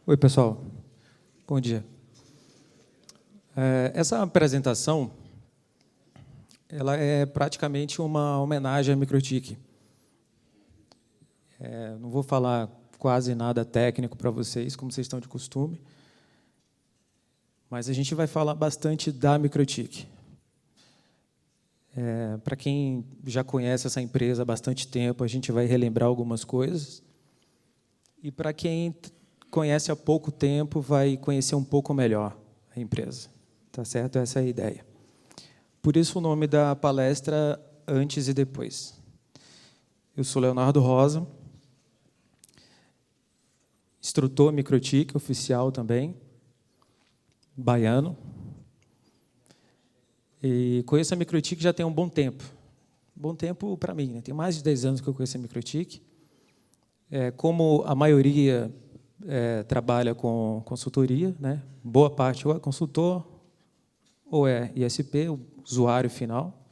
Oi, pessoal. Bom dia. Essa apresentação ela é praticamente uma homenagem à Microtik. Não vou falar quase nada técnico para vocês, como vocês estão de costume, mas a gente vai falar bastante da Microtik. Para quem já conhece essa empresa há bastante tempo, a gente vai relembrar algumas coisas. E para quem conhece há pouco tempo, vai conhecer um pouco melhor a empresa. Tá certo? Essa é a ideia. Por isso o nome da palestra Antes e Depois. Eu sou Leonardo Rosa, instrutor Microtik, oficial também, baiano. E conheço a Microtik já tem um bom tempo. Bom tempo para mim, né? Tem mais de 10 anos que eu conheço a Microtik. Como a maioria trabalha com consultoria, né? Boa parte ou é consultor ou é ISP, o usuário final.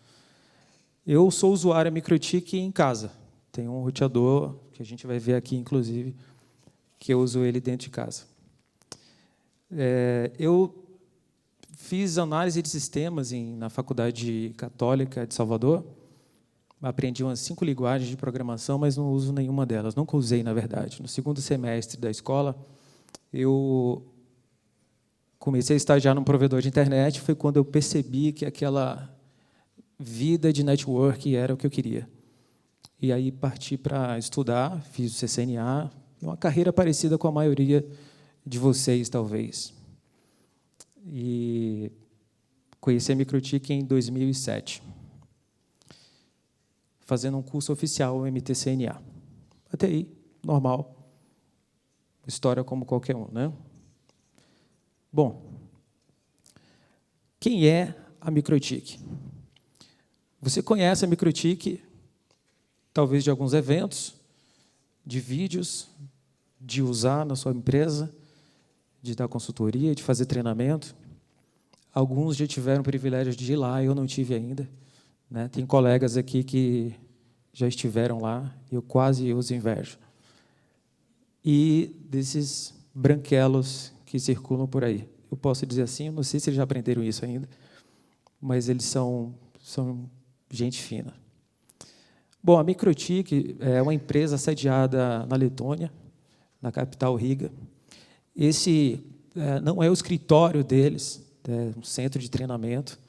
Eu sou usuário Microtik em casa. Tem um roteador, que a gente vai ver aqui, inclusive, que eu uso ele dentro de casa. Eu fiz análise de sistemas na Faculdade Católica de Salvador. Aprendi umas 5 linguagens de programação, mas não uso nenhuma delas. Nunca usei, na verdade. No segundo semestre da escola, eu comecei a estagiar num provedor de internet. Foi quando eu percebi que aquela vida de network era o que eu queria. E aí parti para estudar, fiz o CCNA, uma carreira parecida com a maioria de vocês, talvez. E conheci a Microtik em 2007. Fazendo um curso oficial, o MTCNA. Até aí, normal. História como qualquer um, né? Bom, quem é a Microtik? Você conhece a Microtik, talvez de alguns eventos, de vídeos, de usar na sua empresa, de dar consultoria, de fazer treinamento. Alguns já tiveram o privilégio de ir lá, eu não tive ainda. Né? Tem colegas aqui que já estiveram lá, e eu quase os invejo. E desses branquelos que circulam por aí. Eu posso dizer assim, eu não sei se eles já aprenderam isso ainda, mas eles são gente fina. Bom, a Microtik é uma empresa sediada na Letônia, na capital Riga. Esse não é o escritório deles, é um centro de treinamento,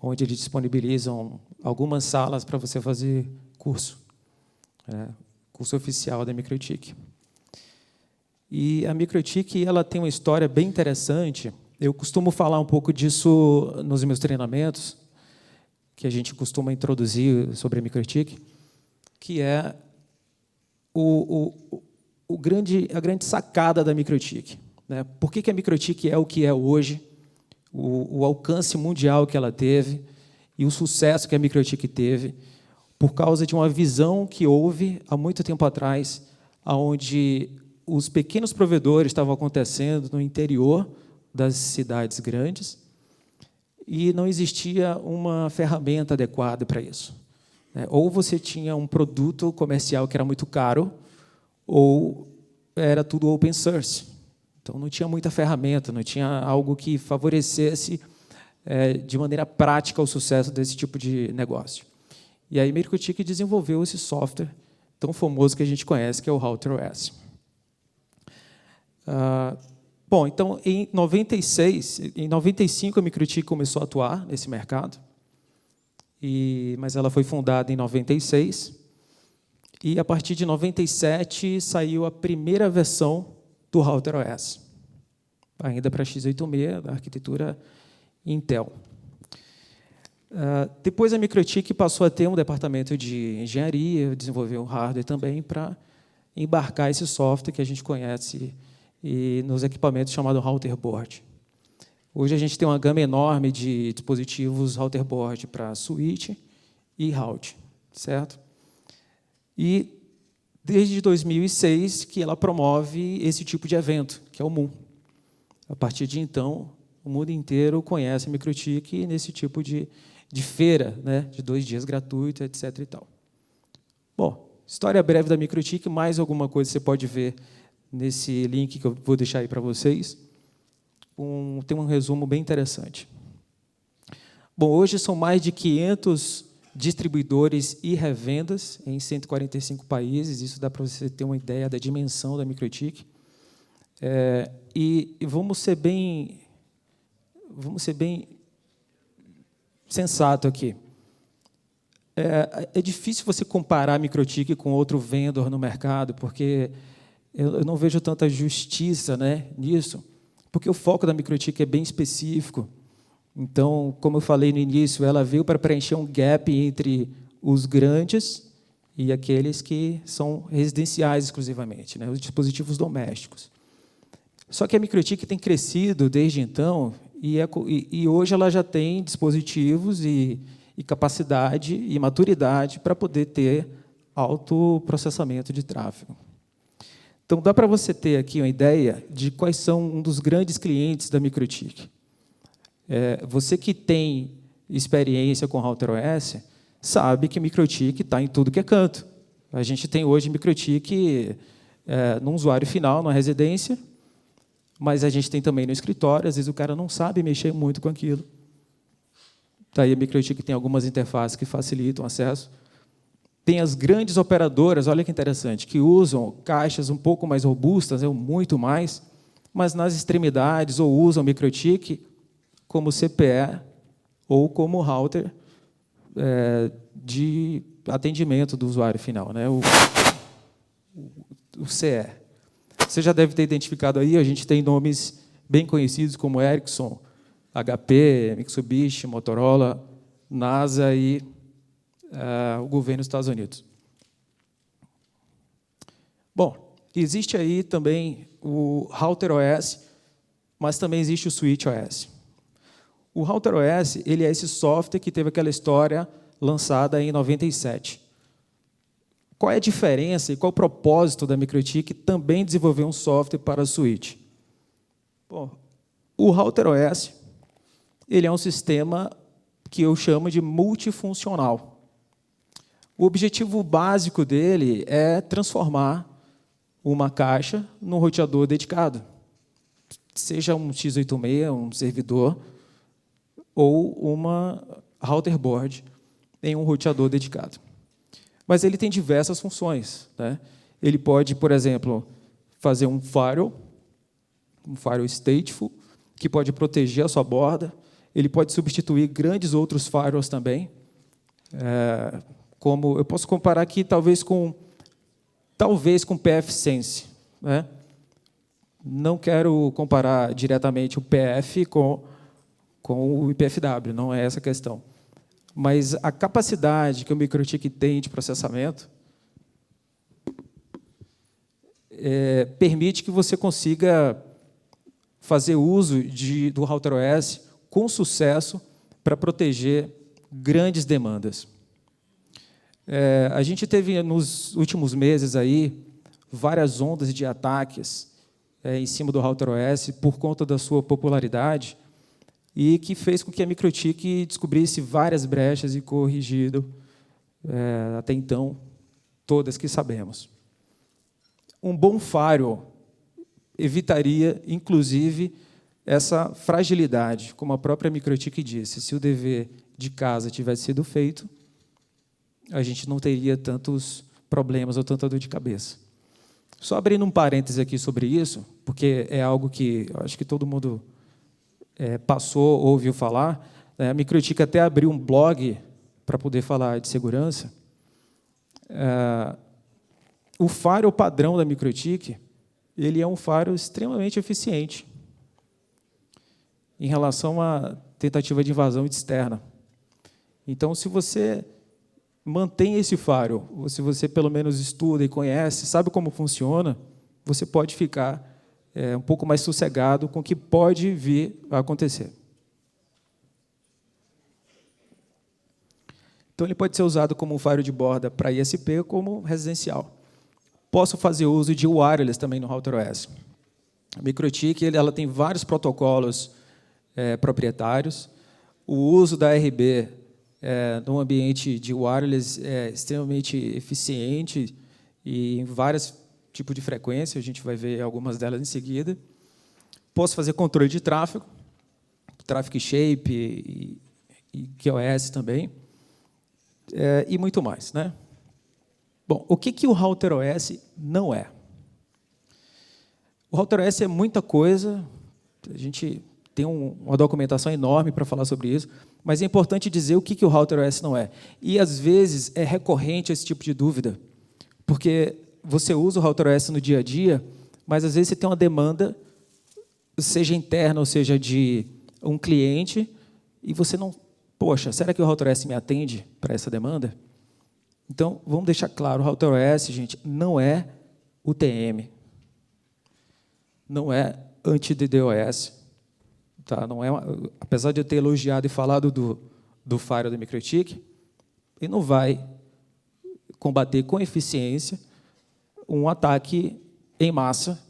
onde eles disponibilizam algumas salas para você fazer curso, curso oficial da Microtik. E a Microtik ela tem uma história bem interessante. Eu costumo falar um pouco disso nos meus treinamentos, que a gente costuma introduzir sobre a Microtik, que é a grande sacada da Microtik. Né? Por que a Microtik é o que é hoje, o alcance mundial que ela teve e o sucesso que a Microtik teve, por causa de uma visão que houve há muito tempo atrás, onde os pequenos provedores estavam acontecendo no interior das cidades grandes e não existia uma ferramenta adequada para isso. Ou você tinha um produto comercial que era muito caro, ou era tudo open source. Então, não tinha muita ferramenta, não tinha algo que favorecesse de maneira prática o sucesso desse tipo de negócio. E aí, a Microtik desenvolveu esse software tão famoso que a gente conhece, que é o RouterOS. Bom, então, em 95, a Microtik começou a atuar nesse mercado, mas ela foi fundada em 96, e, a partir de 97, saiu a primeira versão do RouterOS, ainda para x86, da arquitetura Intel. Depois, a Microtik passou a ter um departamento de engenharia, desenvolveu um hardware também para embarcar esse software que a gente conhece nos equipamentos chamado Router Board. Hoje, a gente tem uma gama enorme de dispositivos Router Board para switch e route, certo? E, desde 2006, que ela promove esse tipo de evento, que é o MOON. A partir de então, o mundo inteiro conhece a Microtik nesse tipo de feira, né, de 2 dias gratuito, etc. E tal. Bom, história breve da Microtik, mais alguma coisa você pode ver nesse link que eu vou deixar aí para vocês. Tem um resumo bem interessante. Bom, hoje são mais de 500 distribuidores e revendas em 145 países. Isso dá para você ter uma ideia da dimensão da Microtik. E vamos ser bem sensato aqui. É difícil você comparar a Microtik com outro vendor no mercado, porque eu não vejo tanta justiça, né, nisso, porque o foco da Microtik é bem específico. Então, como eu falei no início, ela veio para preencher um gap entre os grandes e aqueles que são residenciais exclusivamente, né, os dispositivos domésticos. Só que a Microtik tem crescido desde então, e hoje ela já tem dispositivos e capacidade e maturidade para poder ter alto processamento de tráfego. Então, dá para você ter aqui uma ideia de quais são um dos grandes clientes da Microtik. Você que tem experiência com RouterOS sabe que Microtik está em tudo que é canto. A gente tem hoje Microtik num usuário final, numa residência, mas a gente tem também no escritório. Às vezes o cara não sabe mexer muito com aquilo. Daí a Microtik tem algumas interfaces que facilitam o acesso. Tem as grandes operadoras, olha que interessante, que usam caixas um pouco mais robustas, muito mais, mas nas extremidades ou usam Microtik como CPE ou como router de atendimento do usuário final, né? o CE. Você já deve ter identificado aí, a gente tem nomes bem conhecidos como Ericsson, HP, Mitsubishi, Motorola, NASA e o governo dos Estados Unidos. Bom, existe aí também o RouterOS, mas também existe o SwitchOS. O RouterOS ele é esse software que teve aquela história lançada em 97. Qual é a diferença e qual o propósito da Microtik também desenvolver um software para o Switch? Bom, o RouterOS ele é um sistema que eu chamo de multifuncional. O objetivo básico dele é transformar uma caixa num roteador dedicado, seja um x86, um servidor, ou uma router board em um roteador dedicado. Mas ele tem diversas funções, né? Ele pode, por exemplo, fazer um firewall stateful, que pode proteger a sua borda. Ele pode substituir grandes outros firewalls também. Como eu posso comparar aqui, talvez com pfSense, né? Não quero comparar diretamente o PF com o IPFW, não é essa a questão. Mas a capacidade que o Microtik tem de processamento permite que você consiga fazer uso do RouterOS com sucesso para proteger grandes demandas. A gente teve, nos últimos meses, aí, várias ondas de ataques em cima do RouterOS por conta da sua popularidade e que fez com que a Microtik descobrisse várias brechas e corrigido, até então, todas que sabemos. Um bom firewall evitaria, inclusive, essa fragilidade, como a própria Microtik disse. Se o dever de casa tivesse sido feito, a gente não teria tantos problemas ou tanta dor de cabeça. Só abrindo um parêntese aqui sobre isso, porque é algo que eu acho que todo mundo passou, ouviu falar. A Microtik até abriu um blog para poder falar de segurança. O firewall padrão da Microtik ele é um firewall extremamente eficiente em relação à tentativa de invasão externa. Então, se você mantém esse firewall, ou se você pelo menos estuda e conhece, sabe como funciona, você pode ficar um pouco mais sossegado com o que pode vir a acontecer. Então, ele pode ser usado como um firewall de borda para ISP ou como residencial. Posso fazer uso de wireless também no RouterOS. A Microtik ela tem vários protocolos proprietários. O uso da RB no ambiente de wireless é extremamente eficiente e em vários tipo de frequência, a gente vai ver algumas delas em seguida. Posso fazer controle de tráfego, Traffic Shape e QoS também, e muito mais, né? Bom, o que o RouterOS não é? O RouterOS é muita coisa, a gente tem uma documentação enorme para falar sobre isso, mas é importante dizer o que o RouterOS não é. E, às vezes, é recorrente esse tipo de dúvida, porque você usa o RouterOS no dia a dia, mas, às vezes, você tem uma demanda, seja interna ou seja de um cliente, e você não... Poxa, será que o RouterOS me atende para essa demanda? Então, vamos deixar claro, o RouterOS, gente, não é UTM, não é anti-DDoS, tá? Não é apesar de eu ter elogiado e falado do Firewall da MikroTik, ele não vai combater com eficiência um ataque em massa,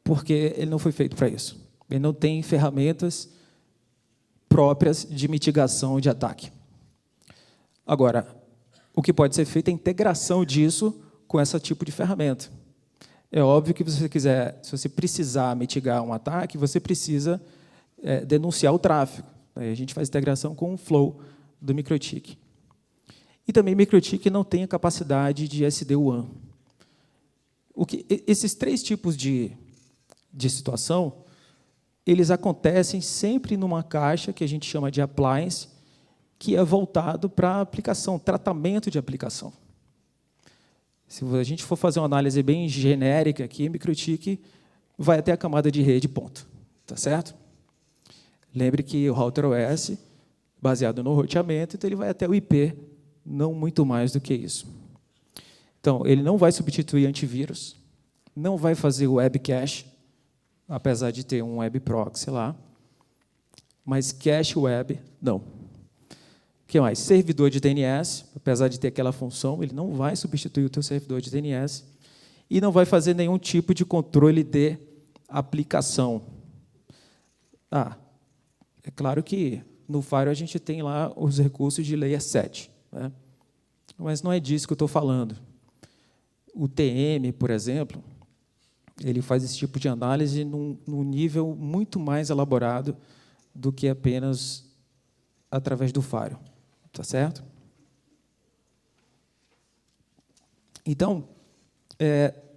porque ele não foi feito para isso. Ele não tem ferramentas próprias de mitigação de ataque. Agora, o que pode ser feito é a integração disso com esse tipo de ferramenta. É óbvio que se você precisar mitigar um ataque, você precisa denunciar o tráfego. Aí a gente faz integração com o Flow do MikroTik. E também MikroTik não tem a capacidade de SD-WAN. Esses 3 tipos de situação, eles acontecem sempre numa caixa que a gente chama de appliance, que é voltado para a aplicação, tratamento de aplicação. Se a gente for fazer uma análise bem genérica aqui, MikroTik vai até a camada de rede, ponto. Tá certo? Lembre que o RouterOS, baseado no roteamento, então ele vai até o IP, não muito mais do que isso. Então, ele não vai substituir antivírus, não vai fazer o web cache, apesar de ter um web proxy lá, mas cache web, não. O que mais? Servidor de DNS, apesar de ter aquela função, ele não vai substituir o teu servidor de DNS e não vai fazer nenhum tipo de controle de aplicação. É claro que no Firewall a gente tem lá os recursos de Layer 7, né? Mas não é disso que eu estou falando. O TM, por exemplo, ele faz esse tipo de análise num nível muito mais elaborado do que apenas através do Firewall. Tá certo? Então,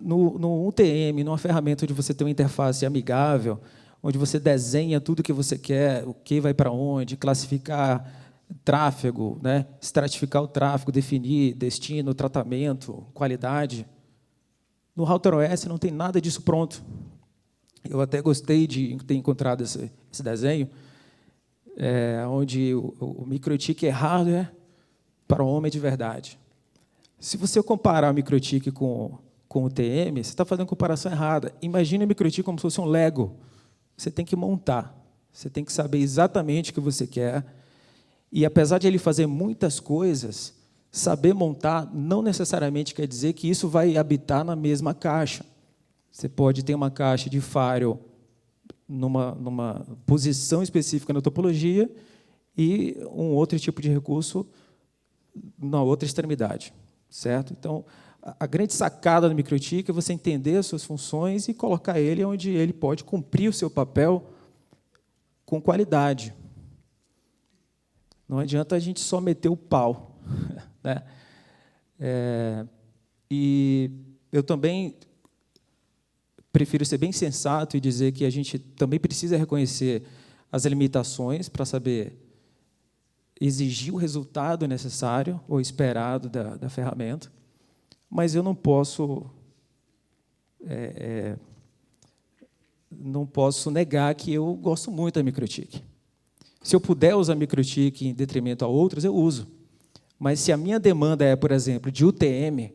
no UTM, numa ferramenta onde você tem uma interface amigável, onde você desenha tudo o que você quer, o que vai para onde, classificar tráfego, né? Estratificar o tráfego, definir destino, tratamento, qualidade. No RouterOS não tem nada disso pronto. Eu até gostei de ter encontrado esse desenho, onde o MikroTik é hardware para o homem de verdade. Se você comparar o MikroTik com o TM, você está fazendo a comparação errada. Imagine o MikroTik como se fosse um Lego. Você tem que montar, você tem que saber exatamente o que você quer. E, apesar de ele fazer muitas coisas, saber montar não necessariamente quer dizer que isso vai habitar na mesma caixa. Você pode ter uma caixa de firewall numa posição específica na topologia e um outro tipo de recurso na outra extremidade, certo? Então, a grande sacada do MikroTik é você entender as suas funções e colocar ele onde ele pode cumprir o seu papel com qualidade. Não adianta a gente só meter o pau, né? E eu também prefiro ser bem sensato e dizer que a gente também precisa reconhecer as limitações para saber exigir o resultado necessário ou esperado da ferramenta, mas eu não posso negar que eu gosto muito da MikroTik. Se eu puder usar a MikroTik em detrimento a outras, eu uso. Mas se a minha demanda é, por exemplo, de UTM,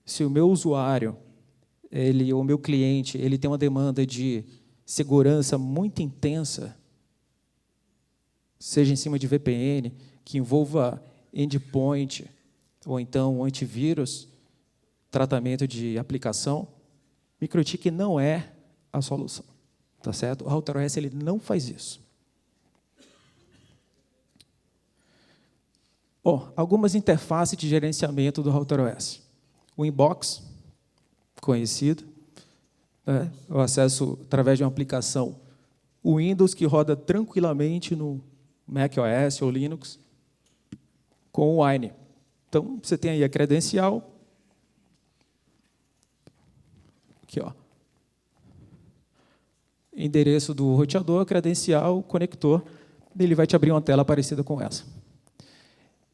se o meu usuário, o meu cliente, ele tem uma demanda de segurança muito intensa, seja em cima de VPN, que envolva endpoint, ou então antivírus, tratamento de aplicação, MikroTik não é a solução. Tá certo? O RouterOS ele não faz isso. Algumas interfaces de gerenciamento do RouterOS. O inbox, conhecido, né? Eu acesso através de uma aplicação Windows que roda tranquilamente no macOS ou Linux com o Wine. Então, você tem aí a credencial. Aqui, ó. Endereço do roteador, credencial, conector. Ele vai te abrir uma tela parecida com essa.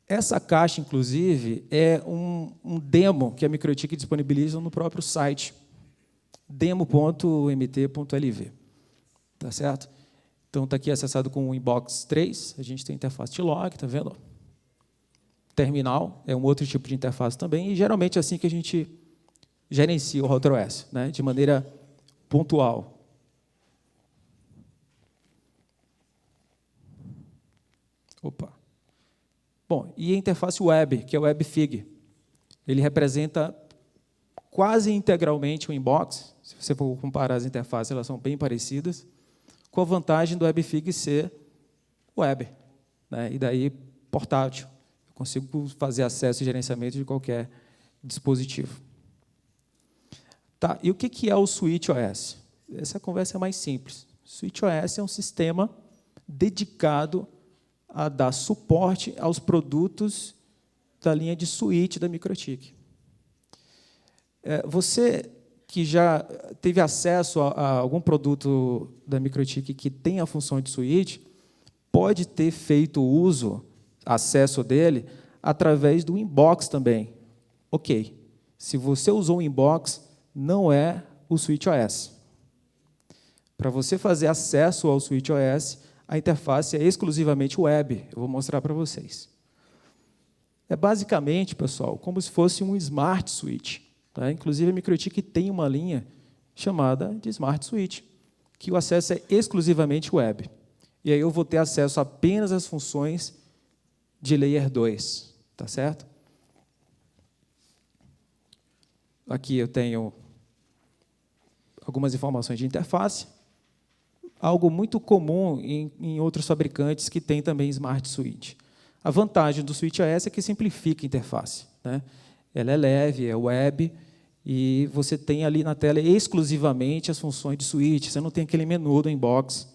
Essa caixa, inclusive, é um demo que a MikroTik disponibiliza no próprio site, demo.mt.lv. Tá certo? Então, está aqui acessado com o Inbox 3, a gente tem interface de log, está vendo? Terminal é um outro tipo de interface também, e geralmente é assim que a gente gerencia o RouterOS, né, de maneira pontual. Opa. Bom, e a interface web, que é o WebFig. Ele representa quase integralmente o Inbox. Se você for comparar as interfaces, elas são bem parecidas, com a vantagem do WebFig ser web, né? E daí portátil. Eu consigo fazer acesso e gerenciamento de qualquer dispositivo. Tá, e o que é o SwitchOS? Essa conversa é mais simples. O SwitchOS é um sistema dedicado a dar suporte aos produtos da linha de switch da MikroTik. Você que já teve acesso a algum produto da MikroTik que tem a função de switch, pode ter feito uso, acesso dele, através do inbox também. Ok. Se você usou o inbox, não é o SwitchOS. Para você fazer acesso ao SwitchOS, a interface é exclusivamente web. Eu vou mostrar para vocês. É basicamente, pessoal, como se fosse um Smart Switch. Tá? Inclusive, a MikroTik tem uma linha chamada de Smart Switch, que o acesso é exclusivamente web. E aí eu vou ter acesso apenas às funções de Layer 2. Tá certo? Aqui eu tenho algumas informações de interface. Algo muito comum em outros fabricantes que têm também Smart Switch. A vantagem do SwitchOS é que simplifica a interface, né? Ela é leve, é web, e você tem ali na tela exclusivamente as funções de switch. Você não tem aquele menu do inbox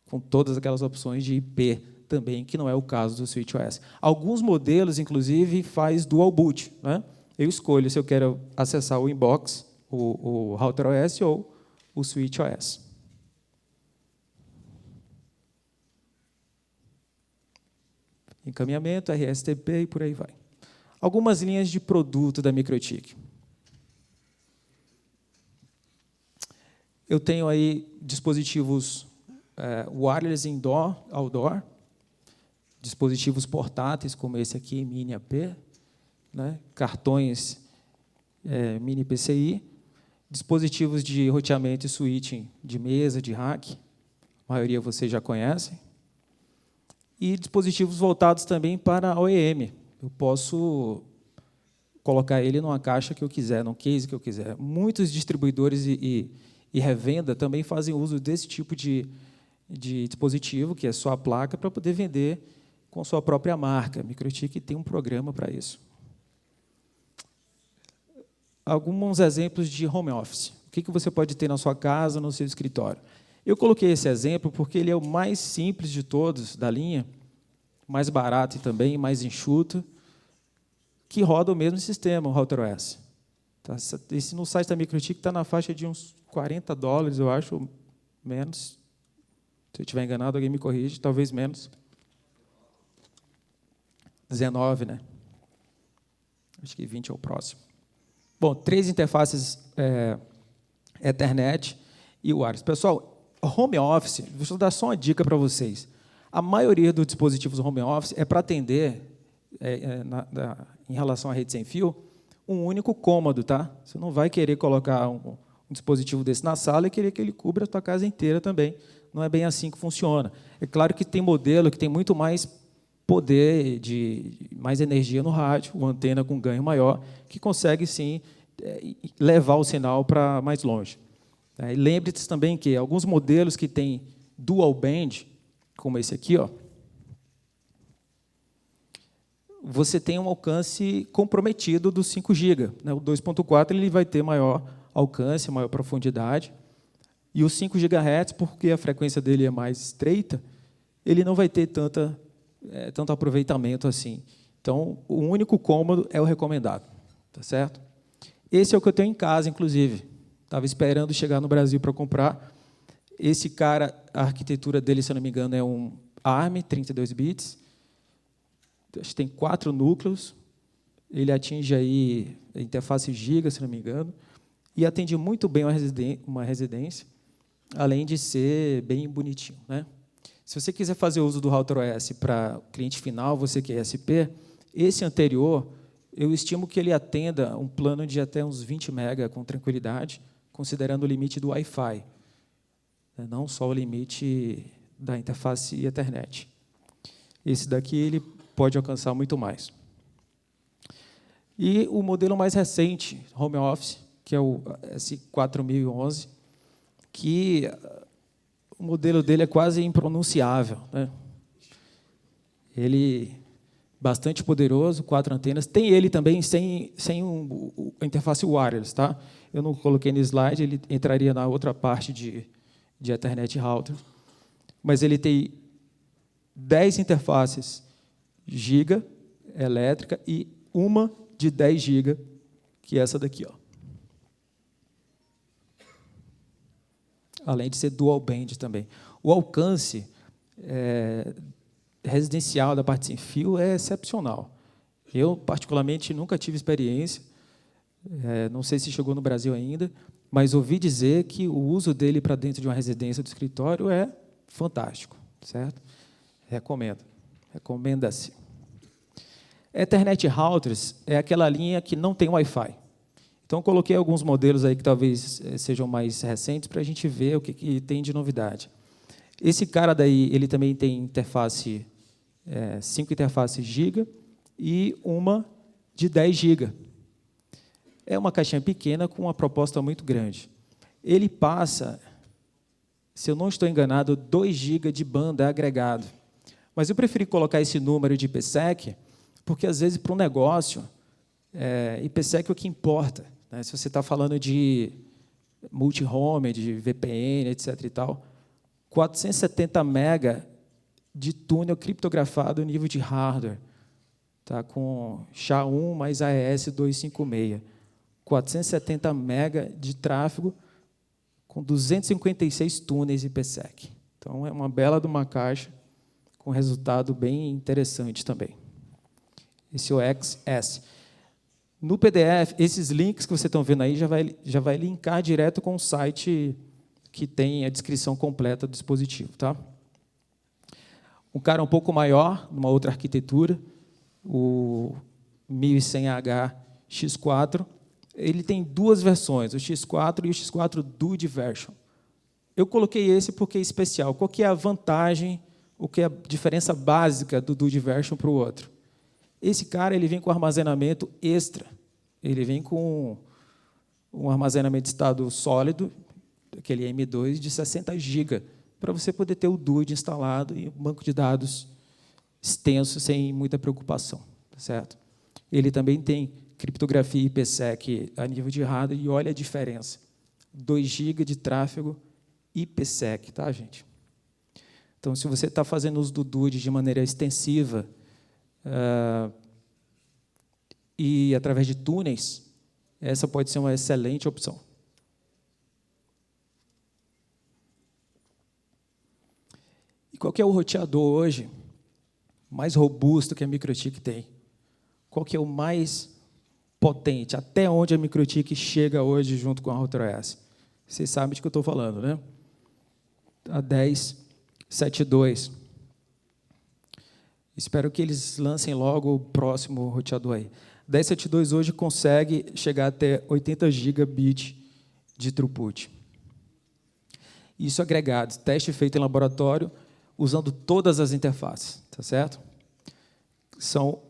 com todas aquelas opções de IP também, que não é o caso do SwitchOS. Alguns modelos, inclusive, faz dual boot, né? Eu escolho se eu quero acessar o inbox, o RouterOS ou o SwitchOS. Encaminhamento, RSTP e por aí vai. Algumas linhas de produto da MikroTik. Eu tenho aí dispositivos wireless indoor, outdoor, dispositivos portáteis, como esse aqui, Mini AP, né? Cartões Mini PCI, dispositivos de roteamento e switching de mesa, de rack, a maioria vocês já conhecem, e dispositivos voltados também para a OEM. Eu posso colocar ele numa caixa que eu quiser, num case que eu quiser. Muitos distribuidores e revenda também fazem uso desse tipo de dispositivo, que é só a placa, para poder vender com sua própria marca. A MikroTik tem um programa para isso. Alguns exemplos de home office. O que você pode ter na sua casa, no seu escritório? Eu coloquei esse exemplo porque ele é o mais simples de todos da linha, mais barato e também mais enxuto, que roda o mesmo sistema, o RouterOS. Tá? Esse no site da MikroTik está na faixa de uns $40, eu acho, menos. Se eu estiver enganado, alguém me corrige, talvez menos. 19, né? Acho que 20 é o próximo. Bom, 3 interfaces Ethernet e wireless. Pessoal, home office, vou dar só uma dica para vocês. A maioria dos dispositivos home office é para atender, em relação à rede sem fio, um único cômodo, tá? Você não vai querer colocar um dispositivo desse na sala e querer que ele cubra a sua casa inteira também. Não é bem assim que funciona. É claro que tem modelo que tem muito mais poder, mais energia no rádio, uma antena com ganho maior, que consegue, sim, levar o sinal para mais longe. E lembre-se também que alguns modelos que têm dual band, como esse aqui, ó, você tem um alcance comprometido do 5 GB. Né? O 2.4 ele vai ter maior alcance, maior profundidade. E o 5 GHz, porque a frequência dele é mais estreita, ele não vai ter tanto aproveitamento assim. Então, o único cômodo é o recomendado, tá certo? Esse é o que eu tenho em casa, inclusive. Estava esperando chegar no Brasil para comprar. Esse cara, a arquitetura dele, se eu não me engano, é um ARM, 32 bits. Acho que tem 4 núcleos. Ele atinge aí a interface giga, se não me engano, e atende muito bem uma residência, além de ser bem bonitinho, né? Se você quiser fazer uso do router OS para cliente final, você que é ISP, esse anterior, eu estimo que ele atenda um plano de até uns 20 MB com tranquilidade, considerando o limite do Wi-Fi, não só o limite da interface Ethernet. Esse daqui ele pode alcançar muito mais. E o modelo mais recente, Home Office, que é o S4011, que o modelo dele é quase impronunciável, né? Ele bastante poderoso, 4 antenas. Tem ele também sem a interface wireless, tá? Eu não coloquei no slide, ele entraria na outra parte de Ethernet router. Mas ele tem 10 interfaces giga elétrica e uma de 10 GB, que é essa daqui, ó. Além de ser dual band também. O alcance residencial da parte sem fio é excepcional. Eu, particularmente, nunca tive experiência, não sei se chegou no Brasil ainda, mas ouvi dizer que o uso dele para dentro de uma residência do escritório é fantástico, certo? Recomendo. Recomenda-se. Ethernet routers é aquela linha que não tem Wi-Fi. Então, coloquei alguns modelos aí que talvez sejam mais recentes para a gente ver o que tem de novidade. Esse cara daí, ele também tem interface, 5 interfaces giga e uma de 10 GB. É uma caixinha pequena com uma proposta muito grande. Ele passa, se eu não estou enganado, 2 GB de banda agregado. Mas eu preferi colocar esse número de IPsec, porque, às vezes, para um negócio, IPsec é o que importa, né? Se você está falando de multi-home, de VPN, etc. e tal, 470 MB de túnel criptografado nível de hardware, tá? Com SHA-1 mais AES 256. 470 MB de tráfego com 256 túneis IPsec. Então, é uma bela de uma caixa com resultado bem interessante também. Esse é o XS. No PDF, esses links que vocês estão vendo aí já vai linkar direto com o site que tem a descrição completa do dispositivo, tá? Um cara um pouco maior, numa outra arquitetura, o 1100H X4, ele tem 2 versões, o X4 e o X4 Dude Version. Eu coloquei esse porque é especial. Qual que é a vantagem, o que é a diferença básica do Dude Version para o outro? Esse cara ele vem com armazenamento extra. Ele vem com um armazenamento de estado sólido, aquele M2, de 60 GB, para você poder ter o Dude instalado e um banco de dados extenso, sem muita preocupação. Certo? Ele também tem criptografia IPsec a nível de hardware, e olha a diferença. 2 GB de tráfego IPsec, tá, gente? Então, se você está fazendo uso do Dude de maneira extensiva, e através de túneis, essa pode ser uma excelente opção. E qual que é o roteador hoje mais robusto que a MikroTik tem? Qual que é o mais potente? Até onde a MikroTik chega hoje junto com a RouterOS? Vocês sabem de que eu estou falando, né? A 1072. Espero que eles lancem logo o próximo roteador aí. 1072 hoje consegue chegar até 80 gigabit de throughput. Isso agregado, teste feito em laboratório, usando todas as interfaces, tá certo? São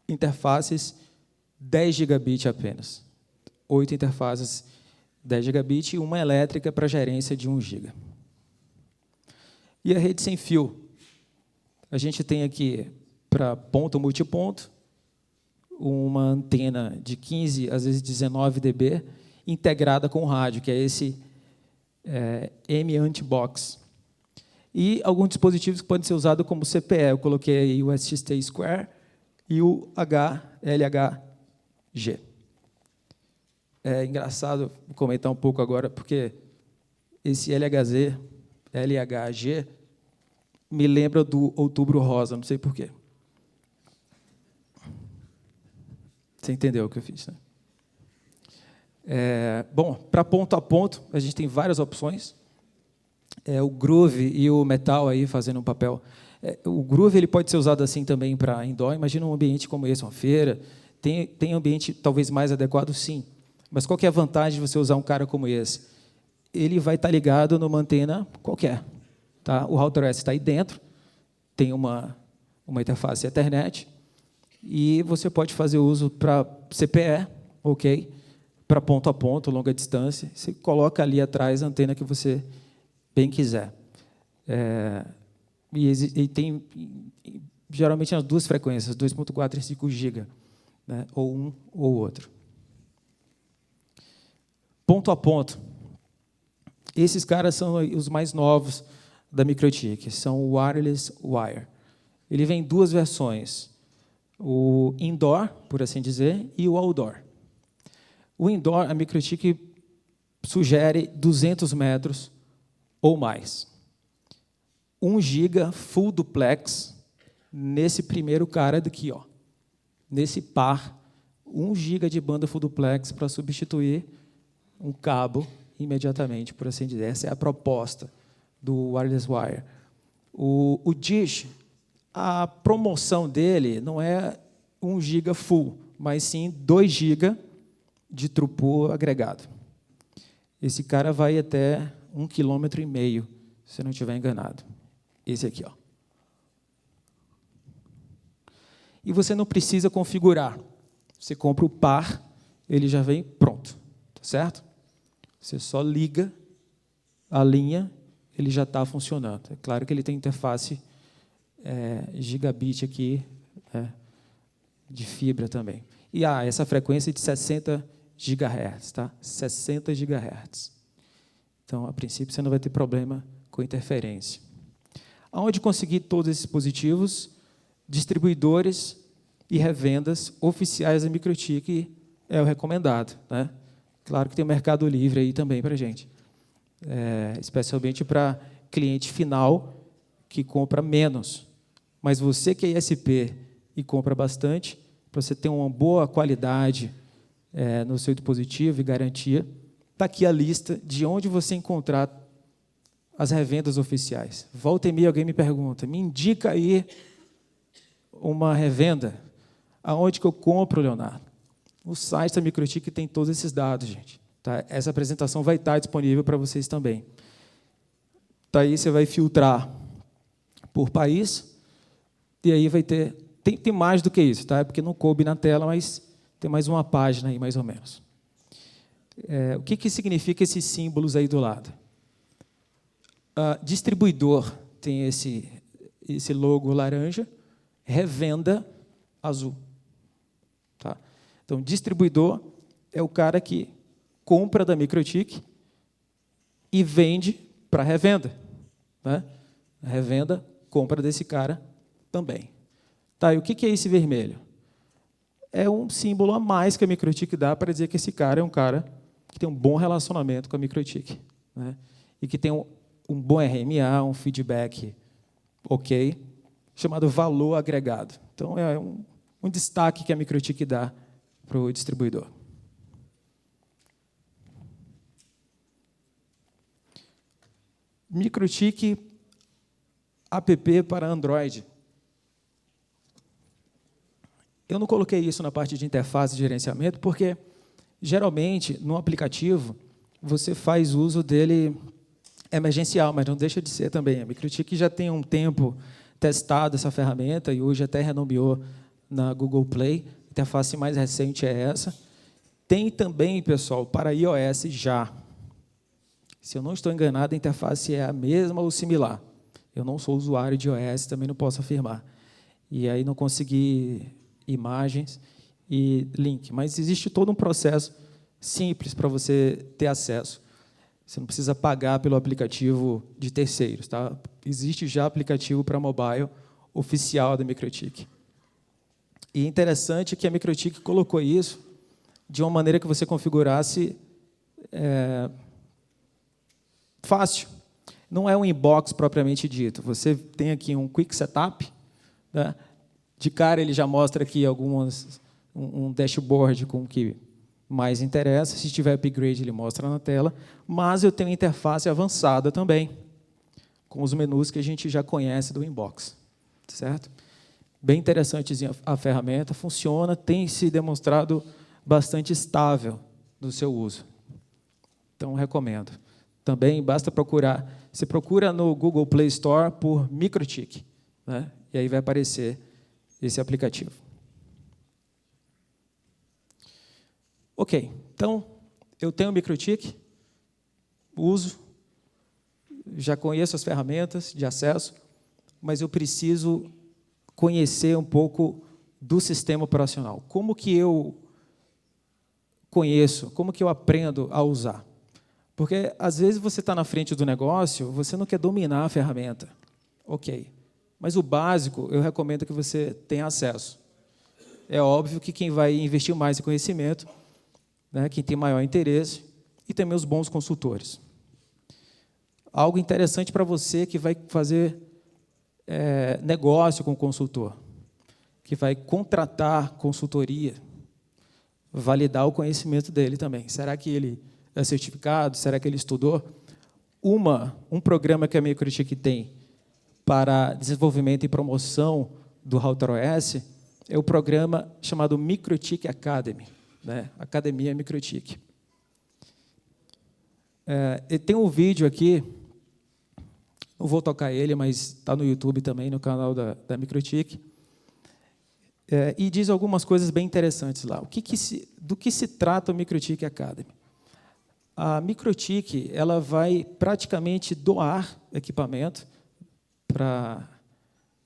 interfaces 10 gigabit apenas. 8 interfaces 10 gigabit e uma elétrica para gerência de 1 giga. E a rede sem fio? A gente tem aqui, para ponto multiponto, uma antena de 15, às vezes 19 dB, integrada com o rádio, que é esse M-Antibox. E alguns dispositivos que podem ser usados como CPE. Eu coloquei aí o SXT2 e o LHG. É engraçado comentar um pouco agora, porque esse LHG me lembra do Outubro Rosa, não sei porquê. Você entendeu o que eu fiz, né? Bom, para ponto a ponto, a gente tem várias opções. O groove e o metal aí fazendo um papel. O groove ele pode ser usado assim também para indoor. Imagina um ambiente como esse, uma feira. Tem ambiente talvez mais adequado, sim. Mas qual que é a vantagem de você usar um cara como esse? Ele vai estar ligado numa antena qualquer. Tá? O router OS está aí dentro, tem uma interface Ethernet, e você pode fazer uso para CPE, ok? Para ponto a ponto, longa distância. Você coloca ali atrás a antena que você bem quiser. E tem, geralmente, as duas frequências, 2.4 e 5 GB, né? Ou um ou outro. Ponto a ponto. Esses caras são os mais novos da MikroTik, são o Wireless Wire. Ele vem em duas versões, o indoor, por assim dizer, e o outdoor. O indoor, a MikroTik sugere 200 metros ou mais. 1 GB full duplex nesse primeiro cara daqui, ó. Nesse par, 1 GB de banda full duplex para substituir um cabo imediatamente, por assim dizer. Essa é a proposta do Wireless Wire. O Dish, a promoção dele não é 1 GB full, mas sim 2 GB de throughput agregado. Esse cara vai até 1,5 km, se não estiver enganado. Esse aqui, ó. E você não precisa configurar. Você compra o par, ele já vem pronto, tá certo? Você só liga a linha, ele já está funcionando. É claro que ele tem interface gigabit aqui, de fibra também. E essa frequência é de 60 GHz, tá? 60 GHz. Então, a princípio, você não vai ter problema com interferência. Aonde conseguir todos esses dispositivos? Distribuidores e revendas oficiais da MikroTik é o recomendado, né? Claro que tem o Mercado Livre aí também para a gente, especialmente para cliente final que compra menos. Mas você que é ISP e compra bastante, para você ter uma boa qualidade no seu dispositivo e garantia, está aqui a lista de onde você encontrar as revendas oficiais. Volta e meia alguém me pergunta, me indica aí uma revenda. Aonde que eu compro, Leonardo? O site da MikroTik tem todos esses dados, gente. Tá? Essa apresentação vai estar disponível para vocês também. Daí você vai filtrar por país, e aí vai ter... Tem mais do que isso, tá? Porque não coube na tela, mas tem mais uma página aí, mais ou menos. O que significa esses símbolos aí do lado? Distribuidor tem esse logo laranja, revenda azul. Tá? Então, distribuidor é o cara que compra da MikroTik e vende para revenda. Né? A revenda compra desse cara também. Tá, e o que é esse vermelho? É um símbolo a mais que a MikroTik dá para dizer que esse cara é um cara que tem um bom relacionamento com a MikroTik, né? E que tem um bom RMA, um feedback ok, chamado valor agregado. Então, é um destaque que a MikroTik dá para o distribuidor. MikroTik app para Android. Eu não coloquei isso na parte de interface de gerenciamento, porque, geralmente, no aplicativo, você faz uso dele emergencial, mas não deixa de ser também. A MikroTik já tem um tempo testado essa ferramenta, e hoje até renomeou na Google Play. A interface mais recente é essa. Tem também, pessoal, para iOS já. Se eu não estou enganado, a interface é a mesma ou similar. Eu não sou usuário de iOS, também não posso afirmar. E aí não consegui imagens e link. Mas existe todo um processo simples para você ter acesso. Você não precisa pagar pelo aplicativo de terceiros. Tá? Existe já aplicativo para mobile oficial da MikroTik. E interessante que a MikroTik colocou isso de uma maneira que você configurasse fácil. Não é um inbox propriamente dito. Você tem aqui um quick setup. Né? De cara, ele já mostra aqui um dashboard com o que mais interessa. Se tiver upgrade, ele mostra na tela. Mas eu tenho interface avançada também, com os menus que a gente já conhece do inbox. Certo? Bem interessante a ferramenta, funciona, tem se demonstrado bastante estável no seu uso. Então, recomendo. Também basta procurar. Você procura no Google Play Store por MikroTik, né? E aí vai aparecer esse aplicativo. Ok, então, eu tenho o MikroTik, uso, já conheço as ferramentas de acesso, mas eu preciso conhecer um pouco do sistema operacional. Como que eu conheço, como que eu aprendo a usar? Porque, às vezes, você está na frente do negócio, você não quer dominar a ferramenta. Ok. Mas o básico, eu recomendo que você tenha acesso. É óbvio que quem vai investir mais em conhecimento, né, quem tem maior interesse, e também os bons consultores. Algo interessante para você que vai fazer negócio com o consultor, que vai contratar consultoria, validar o conhecimento dele também. Será que ele é certificado? Será que ele estudou? Um programa que a MikroTik tem para desenvolvimento e promoção do RouterOS é o programa chamado MikroTik Academy, né? Academia MikroTik. Tem um vídeo aqui, não vou tocar ele, mas está no YouTube também, no canal da MikroTik, e diz algumas coisas bem interessantes lá. Do que se trata o MikroTik Academy? A MikroTik ela vai praticamente doar equipamento para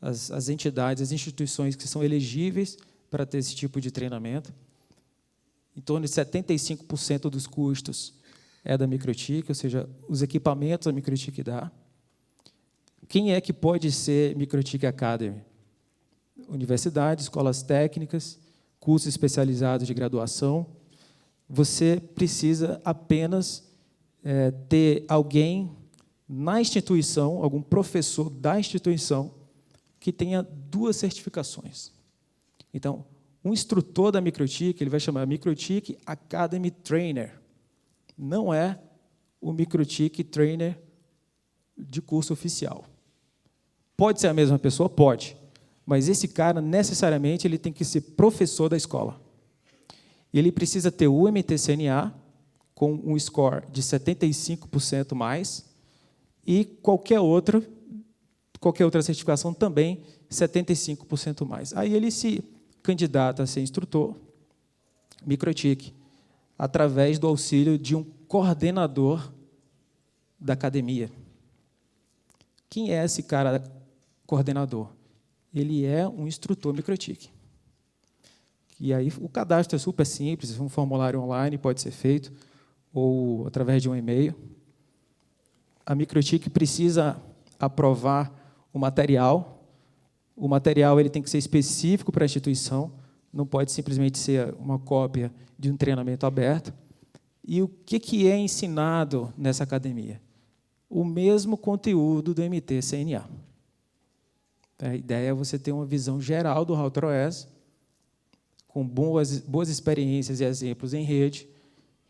as entidades, as instituições que são elegíveis para ter esse tipo de treinamento. Em torno de 75% dos custos é da MikroTik, ou seja, os equipamentos a MikroTik dá. Quem é que pode ser MikroTik Academy? Universidades, escolas técnicas, cursos especializados de graduação. Você precisa apenas ter alguém na instituição, algum professor da instituição, que tenha 2 certificações. Então, um instrutor da MikroTik, ele vai chamar MikroTik Academy Trainer. Não é o MikroTik Trainer de curso oficial. Pode ser a mesma pessoa? Pode. Mas esse cara, necessariamente, ele tem que ser professor da escola. Ele precisa ter o MT-CNA, com um score de 75% mais, e qualquer outra certificação também 75% mais. Aí ele se candidata a ser instrutor MikroTik, através do auxílio de um coordenador da academia. Quem é esse cara coordenador? Ele é um instrutor MikroTik. E aí o cadastro é super simples, um formulário online pode ser feito, ou através de um e-mail. A MikroTik precisa aprovar o material. O material ele tem que ser específico para a instituição, não pode simplesmente ser uma cópia de um treinamento aberto. E o que é ensinado nessa academia? O mesmo conteúdo do MT-CNA. A ideia é você ter uma visão geral do RouterOS, com boas experiências e exemplos em rede,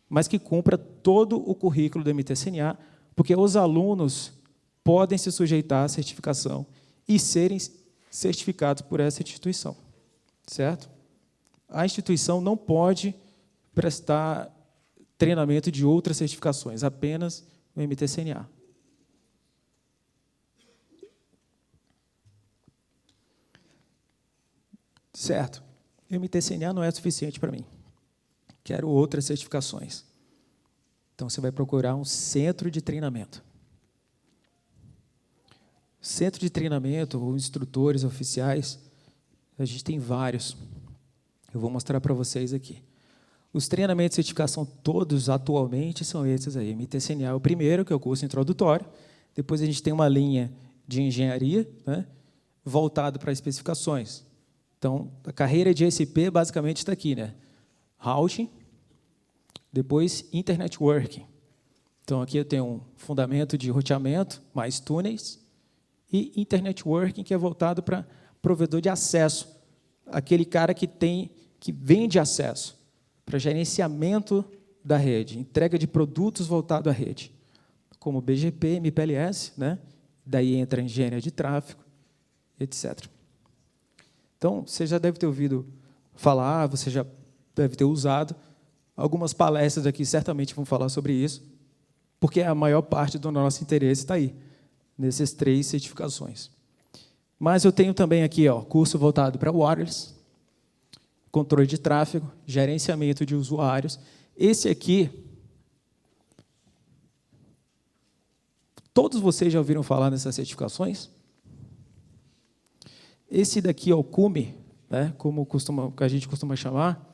mas que cumpra todo o currículo do MT-CNA, porque os alunos podem se sujeitar à certificação e serem certificados por essa instituição. Certo? A instituição não pode prestar treinamento de outras certificações, apenas o MT-CNA. Certo. O MT-CNA não é suficiente para mim. Quero outras certificações. Então, você vai procurar um centro de treinamento. Centro de treinamento, ou instrutores oficiais, a gente tem vários. Eu vou mostrar para vocês aqui. Os treinamentos de certificação todos atualmente são esses aí. MTCNA é o primeiro, que é o curso introdutório. Depois a gente tem uma linha de engenharia, né, voltado para especificações. Então, a carreira de SP basicamente está aqui, né? Routing, depois Internet Working. Então, aqui eu tenho um fundamento de roteamento, mais túneis, e Internet Working, que é voltado para provedor de acesso, aquele cara que vende acesso, para gerenciamento da rede, entrega de produtos voltado à rede, como BGP, MPLS, né? Daí entra a engenharia de tráfego, etc. Então, você já deve ter ouvido falar, você já deve ter usado. Algumas palestras aqui certamente vão falar sobre isso, porque a maior parte do nosso interesse está aí, nessas 3 certificações. Mas eu tenho também aqui, curso voltado para wireless, controle de tráfego, gerenciamento de usuários. Esse aqui, todos vocês já ouviram falar nessas certificações? Esse daqui é o CUME, né, como a gente costuma chamar.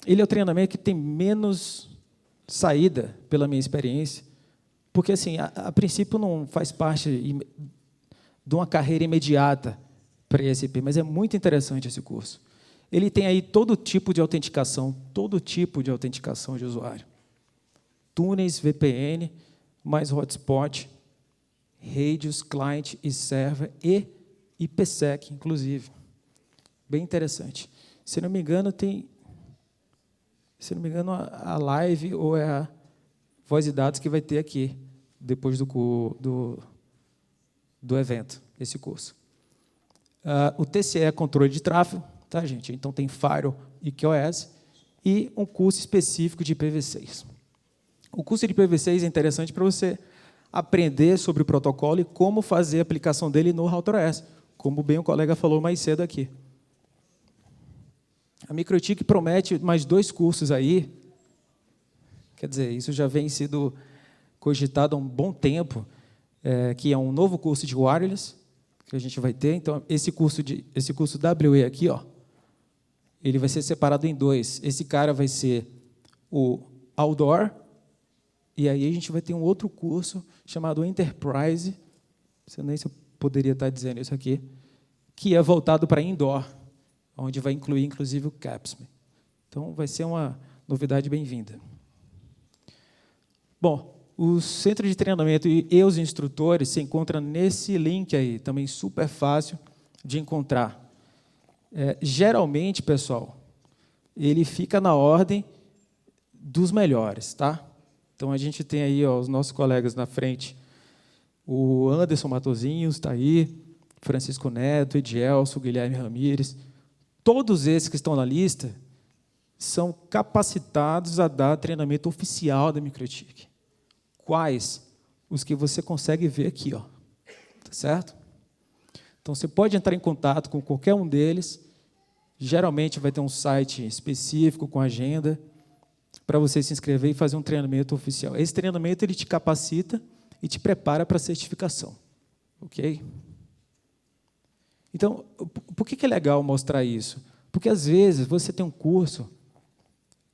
Ele é o treinamento que tem menos saída, pela minha experiência, porque, assim, a princípio não faz parte de uma carreira imediata para ESP, mas é muito interessante esse curso. Ele tem aí todo tipo de autenticação de usuário. Túneis, VPN, mais hotspot, redes, client e server e IPsec, inclusive. Bem interessante. Se não me engano, a live ou é a voz e dados que vai ter aqui, depois do evento, esse curso. O TCE é controle de tráfego, tá, gente? Então, tem Firewall e QoS, e um curso específico de IPv6. O curso de IPv6 é interessante para você aprender sobre o protocolo e como fazer a aplicação dele no RouterOS, como bem o colega falou mais cedo aqui. A MikroTik promete mais 2 cursos aí, quer dizer, isso já vem sido cogitado há um bom tempo, que é um novo curso de wireless, que a gente vai ter. Então, esse curso WE aqui, ele vai ser separado em 2. Esse cara vai ser o Outdoor, e aí a gente vai ter um outro curso chamado Enterprise, não sei nem se eu poderia estar dizendo isso aqui, que é voltado para Indoor, onde vai incluir, inclusive, o CAPSM. Então, vai ser uma novidade bem-vinda. Bom, o centro de treinamento e os instrutores se encontram nesse link aí, também super fácil de encontrar. Geralmente, pessoal, ele fica na ordem dos melhores, tá? Então, a gente tem aí os nossos colegas na frente, o Anderson Matosinhos está aí, Francisco Neto, Edielso, Guilherme Ramírez. Todos esses que estão na lista são capacitados a dar treinamento oficial da MikroTik. Quais? Os que você consegue ver aqui, tá certo? Então, você pode entrar em contato com qualquer um deles. Geralmente vai ter um site específico com agenda para você se inscrever e fazer um treinamento oficial. Esse treinamento ele te capacita e te prepara para a certificação. Ok? Então, por que é legal mostrar isso? Porque, às vezes, você tem um curso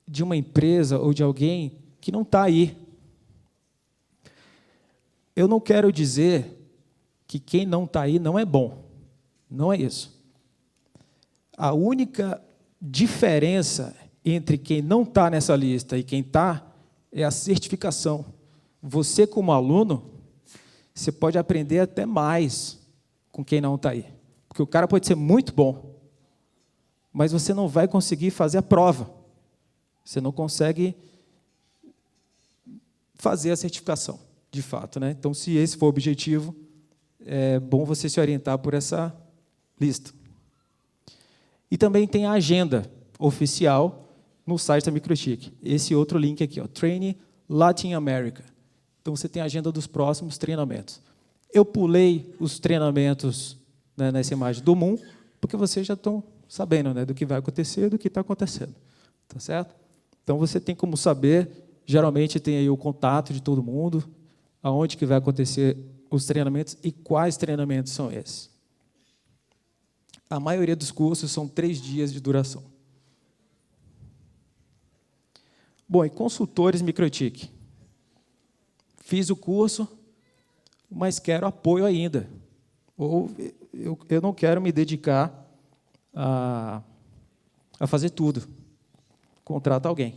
de uma empresa ou de alguém que não está aí. Eu não quero dizer que quem não está aí não é bom. Não é isso. A única diferença entre quem não está nessa lista e quem está é a certificação. Você, como aluno, você pode aprender até mais com quem não está aí. Porque o cara pode ser muito bom, mas você não vai conseguir fazer a prova. Você não consegue fazer a certificação, de fato, né? Então, se esse for o objetivo, é bom você se orientar por essa lista. E também tem a agenda oficial no site da MikroTik. Esse outro link aqui, Training Latin America. Então, você tem a agenda dos próximos treinamentos. Eu pulei os treinamentos, né, nessa imagem do Moon, porque vocês já estão sabendo, né, do que vai acontecer, do que está acontecendo. Tá certo? Então, você tem como saber, geralmente tem aí o contato de todo mundo, aonde que vai acontecer os treinamentos e quais treinamentos são esses. A maioria dos cursos são 3 dias de duração. Bom, e consultores MikroTik. Fiz o curso, mas quero apoio ainda. Ou eu não quero me dedicar a fazer tudo. Contrata alguém.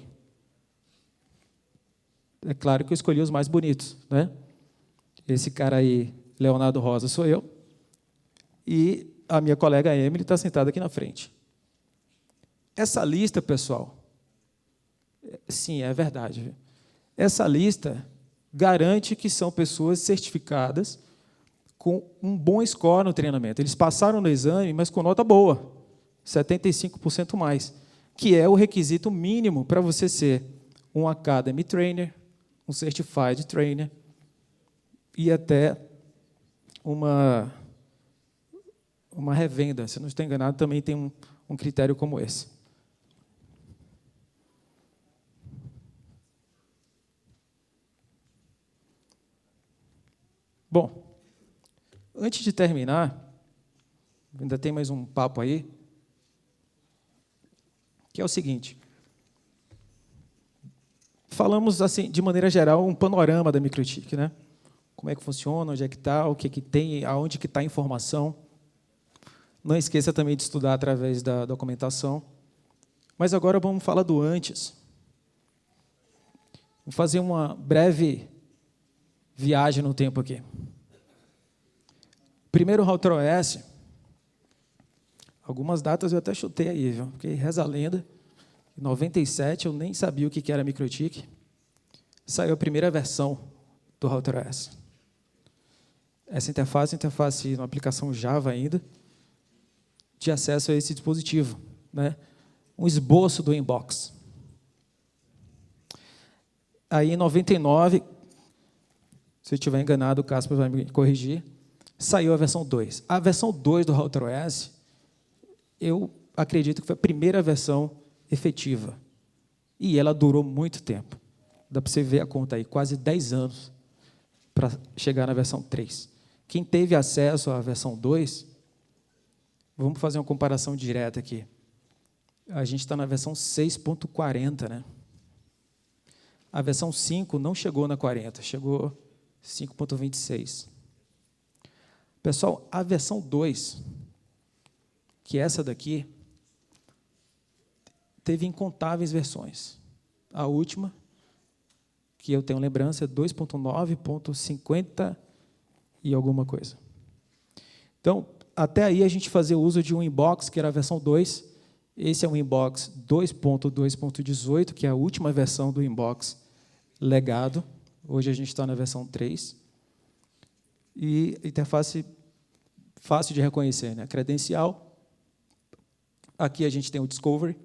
É claro que eu escolhi os mais bonitos, né? Esse cara aí, Leonardo Rosa, sou eu. E a minha colega Emily está sentada aqui na frente. Essa lista, pessoal, sim, é verdade. Essa lista garante que são pessoas certificadas com um bom score no treinamento. Eles passaram no exame, mas com nota boa, 75% mais, que é o requisito mínimo para você ser um Academy Trainer, um Certified Trainer e até uma revenda. Se não estou enganado, também tem um critério como esse. Bom, antes de terminar, ainda tem mais um papo aí, que é o seguinte. Falamos, assim, de maneira geral, um panorama da MikroTik, né? Como é que funciona, onde é que está, o que tem, aonde que está a informação. Não esqueça também de estudar através da documentação. Mas agora vamos falar do antes. Vou fazer uma breve viagem no tempo aqui. Primeiro RouterOS, algumas datas eu até chutei aí, viu? Porque reza a lenda, em 97 eu nem sabia o que era MikroTik. Saiu a primeira versão do RouterOS. Essa interface na aplicação Java ainda, de acesso a esse dispositivo, né? Um esboço do inbox. Aí, em 99, se eu estiver enganado, o Casper vai me corrigir, saiu a versão 2. A versão 2 do RouterOS, eu acredito que foi a primeira versão efetiva. E ela durou muito tempo. Dá para você ver a conta aí, quase 10 anos para chegar na versão 3. Quem teve acesso à versão 2, vamos fazer uma comparação direta aqui. A gente está na versão 6.40, né? A versão 5 não chegou na 40, chegou 5.26. Pessoal, a versão 2, que é essa daqui, teve incontáveis versões. A última, que eu tenho lembrança, é 2.9.50 e alguma coisa. Então, até aí a gente fazia uso de um inbox, que era a versão 2. Esse é um inbox 2.2.18, que é a última versão do inbox legado. Hoje a gente está na versão 3. E interface fácil de reconhecer, né? Credencial. Aqui a gente tem o Discovery,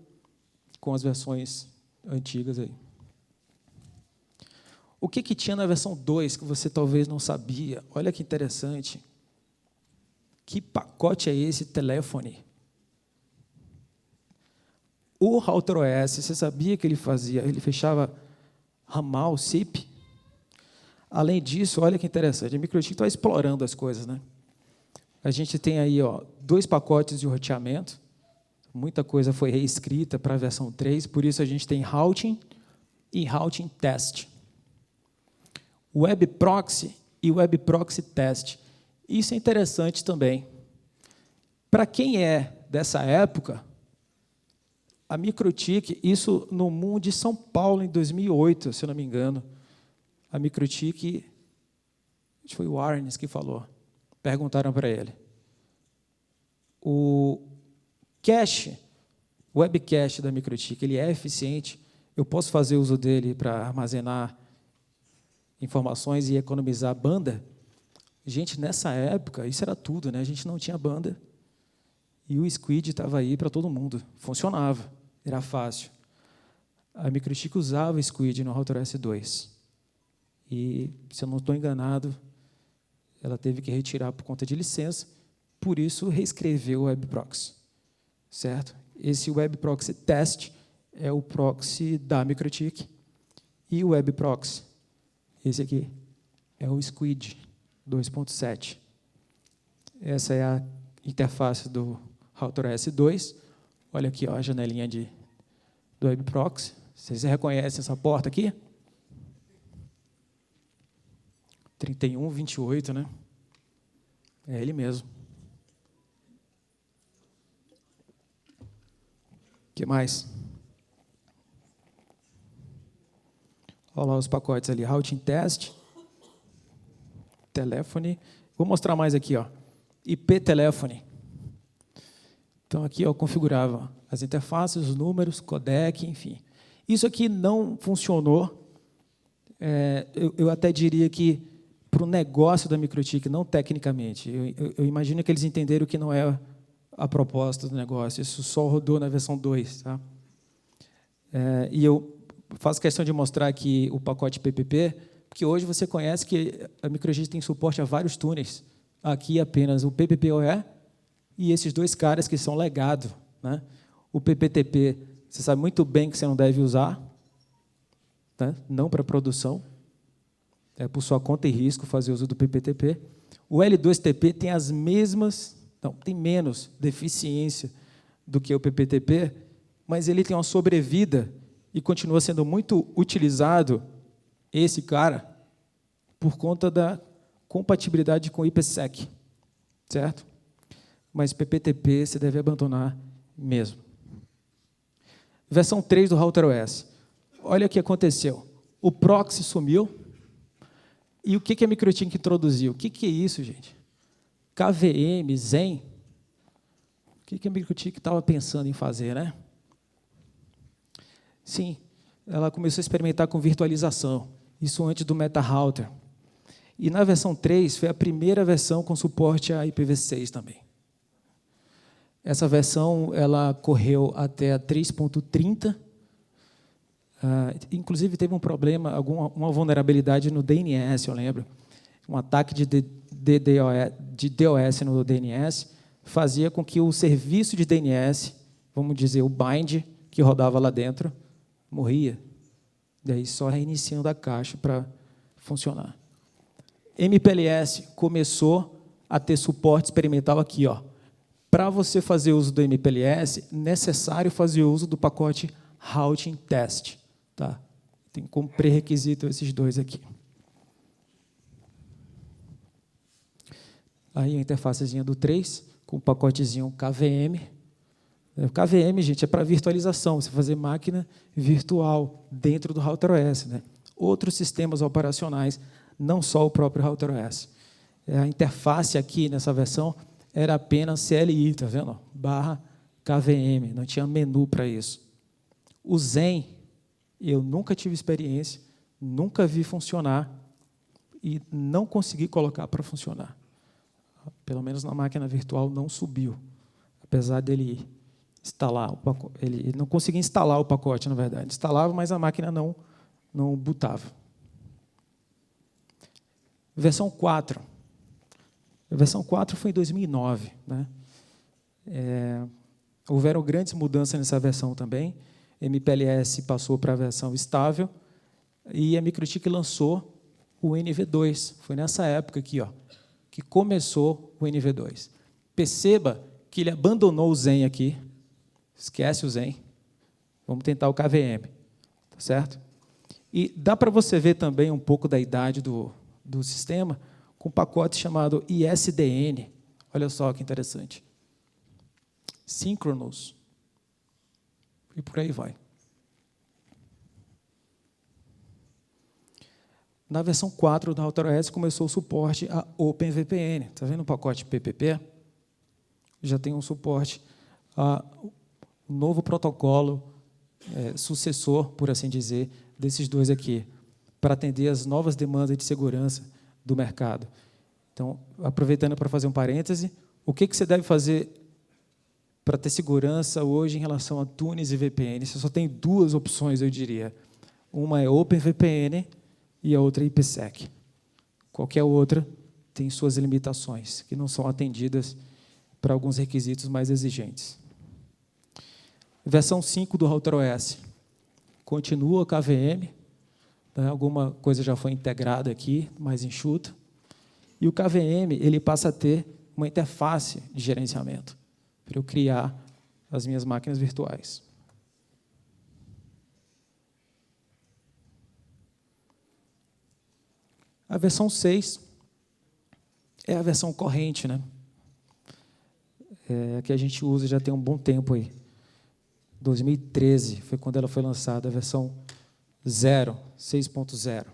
com as versões antigas aí. O que tinha na versão 2 que você talvez não sabia? Olha que interessante. Que pacote é esse telefone? O RouterOS, você sabia que ele fechava ramal, SIP? Além disso, olha que interessante, a MikroTik está explorando as coisas, né? A gente tem aí, 2 pacotes de roteamento, muita coisa foi reescrita para a versão 3, por isso a gente tem routing e routing test. Web proxy e web proxy test. Isso é interessante também. Para quem é dessa época, a MikroTik, isso no Moon de São Paulo, em 2008, se eu não me engano, a MikroTik, acho que foi o Arnes que falou, perguntaram para ele. O cache, o web cache da MikroTik, ele é eficiente? Eu posso fazer uso dele para armazenar informações e economizar banda? Gente, nessa época, isso era tudo, né? A gente não tinha banda. E o Squid estava aí para todo mundo. Funcionava, era fácil. A MikroTik usava o Squid no RouterOS 2. E, se eu não estou enganado, ela teve que retirar por conta de licença, por isso reescreveu o Web Proxy. Certo? Esse Web Proxy Test é o proxy da MikroTik. E o Web Proxy, esse aqui, é o Squid 2.7. Essa é a interface do RouterOS 2. Olha aqui, a janelinha do Web Proxy. Vocês reconhecem essa porta aqui? 3128, né? É ele mesmo. O que mais? Olha lá os pacotes ali. Routing Test, telefone. Vou mostrar mais aqui, ó. IP telefone. Então, aqui eu configurava as interfaces, os números, codec, enfim. Isso aqui não funcionou. Eu até diria que para o negócio da MikroTik, não tecnicamente. Eu imagino que eles entenderam que não é a proposta do negócio. Isso só rodou na versão 2. Tá? E eu faço questão de mostrar aqui o pacote PPP, porque hoje você conhece que a MikroTik tem suporte a vários túneis. Aqui apenas o PPP-oE e esses dois caras que são legado. Né? O PPTP, você sabe muito bem que você não deve usar, né? Não para produção. É por sua conta e risco fazer uso do PPTP. O L2TP tem as mesmas, não, tem menos deficiência do que o PPTP, mas ele tem uma sobrevida e continua sendo muito utilizado, esse cara, por conta da compatibilidade com o IPsec, certo? Mas PPTP você deve abandonar mesmo. Versão 3 do RouterOS. Olha o que aconteceu. O proxy sumiu. E o que a MikroTik introduziu? O que é isso, gente? KVM, Zen? O que a MikroTik estava pensando em fazer, né? Sim, ela começou a experimentar com virtualização. Isso antes do MetaRouter. E na versão 3 foi a primeira versão com suporte a IPv6 também. Essa versão ela correu até a 3.30. Inclusive, teve um problema, uma vulnerabilidade no DNS, eu lembro. Um ataque de DOS no DNS fazia com que o serviço de DNS, vamos dizer, o bind que rodava lá dentro, morria. Daí só reiniciando a caixa para funcionar. MPLS começou a ter suporte experimental aqui, ó. Para você fazer uso do MPLS, necessário fazer uso do pacote Routing Test. Tá? Tem como pré-requisito esses dois aqui. Aí a interfacezinha do 3, com o pacotezinho KVM. KVM, gente, é para virtualização, você fazer máquina virtual dentro do RouterOS. Né? Outros sistemas operacionais, não só o próprio RouterOS. A interface aqui, nessa versão, era apenas CLI, tá vendo? Barra KVM, não tinha menu para isso. O Zen, eu nunca tive experiência, nunca vi funcionar e não consegui colocar para funcionar. Pelo menos na máquina virtual não subiu, apesar dele instalar o pacote. Ele não conseguia instalar o pacote, na verdade. Instalava, mas a máquina não bootava. Versão 4. A versão 4 foi em 2009. Né? Houveram grandes mudanças nessa versão também. MPLS passou para a versão estável e a MikroTik lançou o NV2. Foi nessa época aqui, ó, que começou o NV2. Perceba que ele abandonou o Zen aqui. Esquece o Zen. Vamos tentar o KVM. Tá certo? E dá para você ver também um pouco da idade do sistema com um pacote chamado ISDN. Olha só que interessante. Synchronous. E por aí vai. Na versão 4 do RouterOS começou o suporte a OpenVPN. Está vendo o pacote PPP? Já tem um suporte a um novo protocolo sucessor, por assim dizer, desses dois aqui, para atender as novas demandas de segurança do mercado. Então, aproveitando para fazer um parêntese, o que você deve fazer para ter segurança hoje em relação a túneis e VPN? Você só tem duas opções, eu diria. Uma é OpenVPN e a outra é IPsec. Qualquer outra tem suas limitações, que não são atendidas para alguns requisitos mais exigentes. Versão 5 do RouterOS. Continua KVM, né? Alguma coisa já foi integrada aqui, mais enxuta. E o KVM ele passa a ter uma interface de gerenciamento para eu criar as minhas máquinas virtuais. A versão 6 é a versão corrente, né? Que a gente usa já tem um bom tempo aí. 2013 foi quando ela foi lançada, a versão 0, 6.0.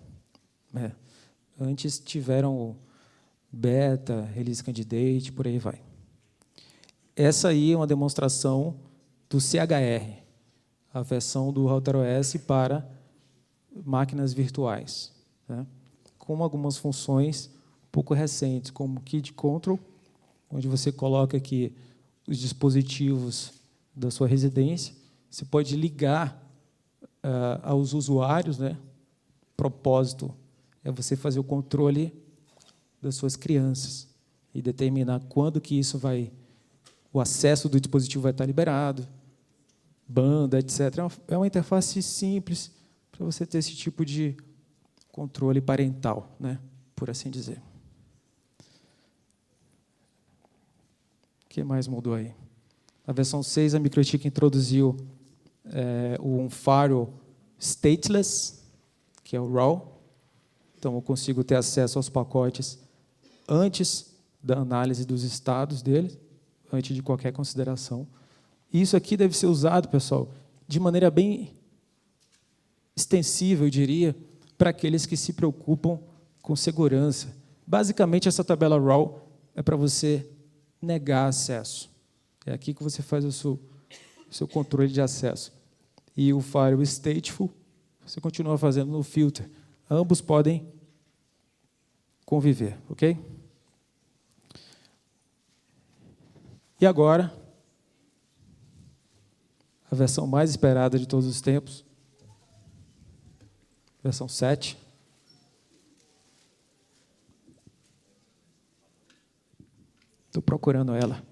Antes tiveram o beta, release candidate, por aí vai. Essa aí é uma demonstração do CHR, a versão do RouterOS para máquinas virtuais, né? Com algumas funções um pouco recentes, como Kid Control, onde você coloca aqui os dispositivos da sua residência. Você pode ligar aos usuários, né? O propósito é você fazer o controle das suas crianças e determinar quando que o acesso do dispositivo vai estar liberado, banda, etc. É uma interface simples para você ter esse tipo de controle parental, né? Por assim dizer. O que mais mudou aí? Na versão 6, a MikroTik introduziu um firewall stateless, que é o RAW. Então, eu consigo ter acesso aos pacotes antes da análise dos estados dele, antes de qualquer consideração. E isso aqui deve ser usado, pessoal, de maneira bem extensível, eu diria, para aqueles que se preocupam com segurança. Basicamente, essa tabela RAW é para você negar acesso. É aqui que você faz o seu controle de acesso. E o firewall stateful, você continua fazendo no filter. Ambos podem conviver, ok? E agora, a versão mais esperada de todos os tempos, versão 7. Estou procurando ela.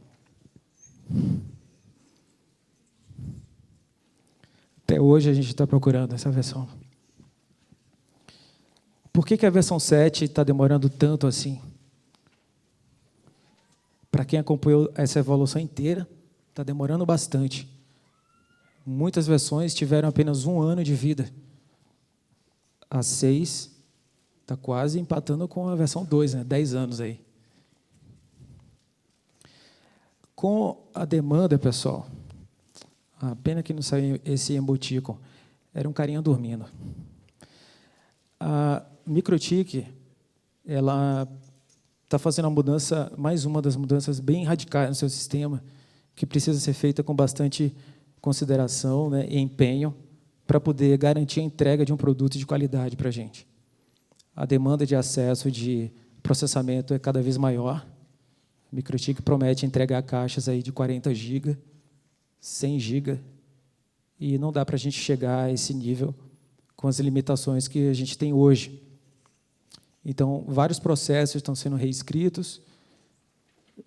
Até hoje a gente está procurando essa versão. Por que a versão 7 está demorando tanto assim? Para quem acompanhou essa evolução inteira, está demorando bastante. Muitas versões tiveram apenas 1 ano de vida. A 6 está quase empatando com a versão 2, né? 10 anos aí. Com a demanda, pessoal, a pena que não saiu esse emoticon, era um carinha dormindo. A MikroTik, ela está fazendo a mudança, mais uma das mudanças bem radicais no seu sistema, que precisa ser feita com bastante consideração, né, e empenho, para poder garantir a entrega de um produto de qualidade para a gente. A demanda de acesso de processamento é cada vez maior. A MikroTik promete entregar caixas aí de 40 GB, 100 GB, e não dá para a gente chegar a esse nível com as limitações que a gente tem hoje. Então, vários processos estão sendo reescritos,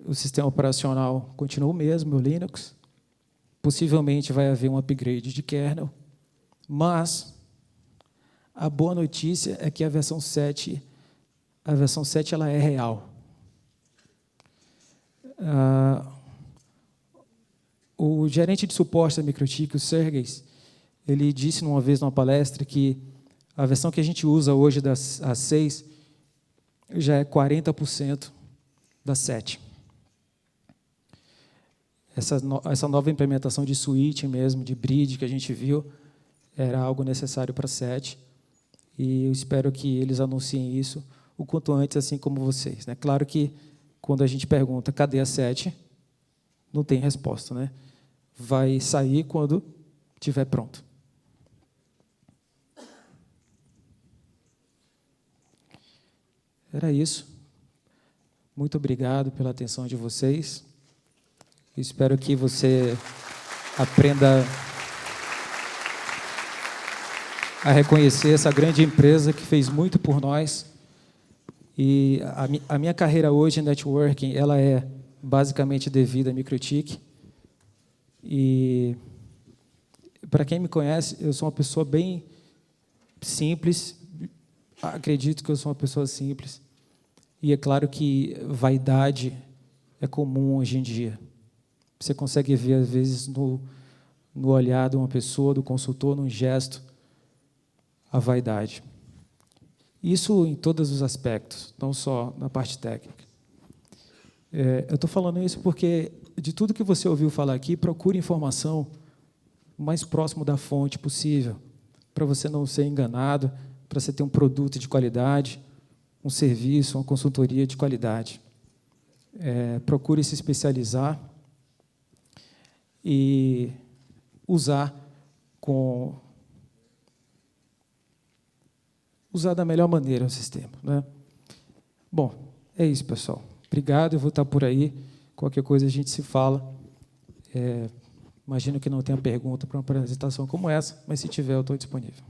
o sistema operacional continua o mesmo, o Linux, possivelmente vai haver um upgrade de kernel, mas a boa notícia é que a versão 7 ela é real. O gerente de suporte da MikroTik, o Sergey, ele disse uma vez numa palestra que a versão que a gente usa hoje da A6 já é 40% da 7. Essa nova implementação de switching mesmo, de bridge que a gente viu, era algo necessário para a 7. E eu espero que eles anunciem isso o quanto antes, assim como vocês, né? Claro que, quando a gente pergunta, cadê a 7? Não tem resposta, né? Vai sair quando estiver pronto. Era isso. Muito obrigado pela atenção de vocês. Espero que você aprenda a reconhecer essa grande empresa que fez muito por nós. E a minha carreira hoje em networking, ela é basicamente devida à MikroTik. E, para quem me conhece, eu sou uma pessoa bem simples. Acredito que eu sou uma pessoa simples. E é claro que vaidade é comum hoje em dia. Você consegue ver, às vezes, no olhar de uma pessoa, do consultor, num gesto, a vaidade. Isso em todos os aspectos, não só na parte técnica. Eu estou falando isso porque, de tudo que você ouviu falar aqui, procure informação o mais próximo da fonte possível, para você não ser enganado, para você ter um produto de qualidade, um serviço, uma consultoria de qualidade. Procure se especializar e usar da melhor maneira o sistema, né? Bom, é isso, pessoal. Obrigado, eu vou estar por aí. Qualquer coisa a gente se fala. Imagino que não tenha pergunta para uma apresentação como essa, mas se tiver, eu estou disponível.